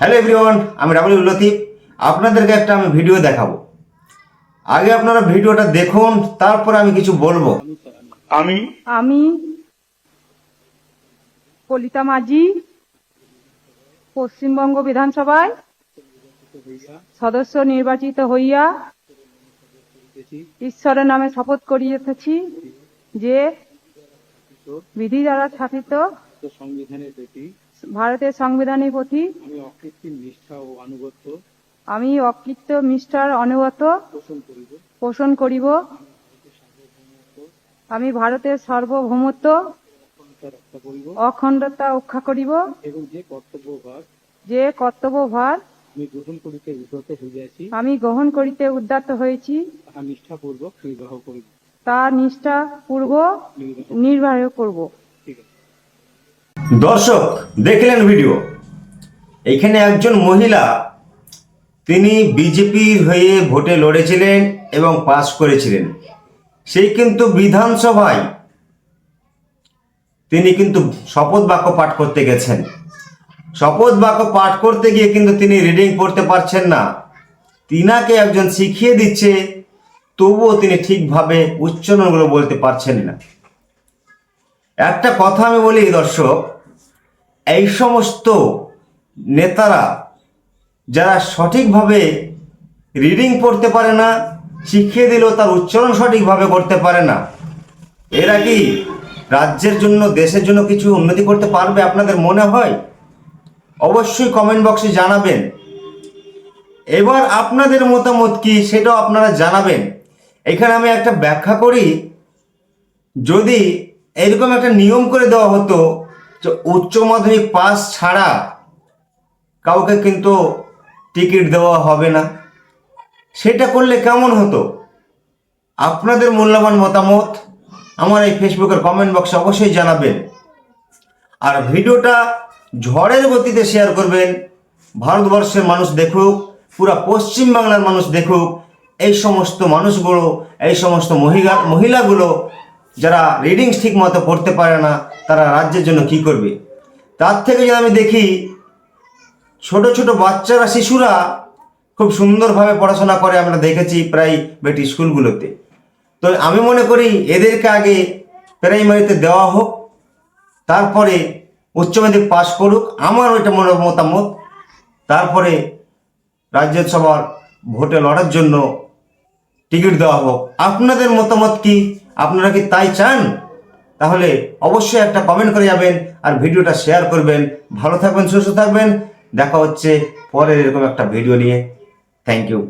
Hello everyone, আমি রাবুল লতিফ। আপনাদেরকে একটা আমি ভিডিও দেখাবো। আগে আপনারা ভিডিওটা দেখুন, তারপর আমি কিছু বলবো। আমি কলিতা মাঝি পশ্চিমবঙ্গ বিধানসভায় সদস্য নির্বাচিত হইয়া ঈশ্বরের নামে শপথ করিতেছি যে বিধি দ্বারা স্থাপিত সংবিধানের প্রতি ভারতের সংবিধানের প্রতি আমি অকৃত্রিম নিষ্ঠা ও আনুগত্য আমি অকৃত্য নিষ্ঠার অনুগত পোষণ করিব। আমি ভারতের সার্বভৌমত্ব রক্ষা করিব অখণ্ডতা রক্ষা করিব এবং যে কর্তব্যভার আমি গ্রহণ করিতে উদ্যত হইয়াছি আমি গ্রহণ করিতে উদ্যত হয়েছি তাহা নিষ্ঠাপূর্বক নির্বাহ করিব। তা নিষ্ঠাপূর্বক নির্বাহ করব। ঠিক আছে দর্শক, দেখলেন ভিডিও। এখানে একজন মহিলা, তিনি বিজেপির হয়ে ভোটে লড়েছিলেন এবং পাস করেছিলেন। সেই কিন্তু বিধানসভায় তিনি কিন্তু শপথ বাক্য পাঠ করতে গেছেন। শপথ বাক্য পাঠ করতে গিয়ে কিন্তু তিনি রিডিং পড়তে পারছেন না। তিনাকে একজন শিখিয়ে দিচ্ছে, তবুও তিনি ঠিকভাবে উচ্চারণগুলো বলতে পারছেন না। একটা কথা আমি বলি দর্শক, এই সমস্ত নেতারা যারা সঠিকভাবে রিডিং পড়তে পারে না, শিখিয়ে দিলেও তার উচ্চারণ সঠিকভাবে করতে পারে না, এরা কি রাজ্যের জন্য, দেশের জন্য কিছু উন্নতি করতে পারবে আপনাদের মনে হয়? অবশ্যই কমেন্ট বক্সে জানাবেন। এবার আপনাদের মতামত কি সেটাও আপনারা জানাবেন। এখানে আমি একটা ব্যাখ্যা করি, যদি এরকম একটা নিয়ম করে দেওয়া হতো যে উচ্চ মাধ্যমিক পাস ছাড়া কাউকে কিন্তু টিকিট দেওয়া হবে না, সেটা করলে কেমন হতো? আপনাদের মূল্যবান মতামত আমার এই ফেসবুকের কমেন্ট বক্সে অবশ্যই জানাবেন। আর ভিডিওটা ঝড়ের গতিতে শেয়ার করবেন। ভারতবর্ষের মানুষ দেখুক, পুরা পশ্চিম বাংলার মানুষ দেখুক, এই সমস্ত মানুষগুলো, এই সমস্ত মহিলাগুলো যারা রিডিং ঠিক মতো পড়তে পারে না, তারা রাজ্যের জন্য কি করবে। তার থেকে যদি আমি দেখি, ছোট ছোট বাচ্চারা, শিশুরা খুব সুন্দরভাবে পড়াশোনা করে, আমরা দেখেছি প্রাইভেট স্কুলগুলোতে। তো আমি মনে করি এদেরকে আগে প্রাইমারিতে দেওয়া হোক, তারপরে উচ্চ মাধ্যমিক পাশ করুক, আমার ওইটা মতামত। তারপরে রাজ্যসভার ভোটে লড়ার জন্য টিকিট দেওয়া হোক। আপনাদের মতামত কি? আপনারা কি তাই চান? তাহলে অবশ্যই একটা কমেন্ট করে যাবেন আর ভিডিওটা শেয়ার করবেন। ভালো থাকবেন, সুস্থ থাকবেন। দেখা হচ্ছে পরের এরকম একটা ভিডিও নিয়ে। Thank you.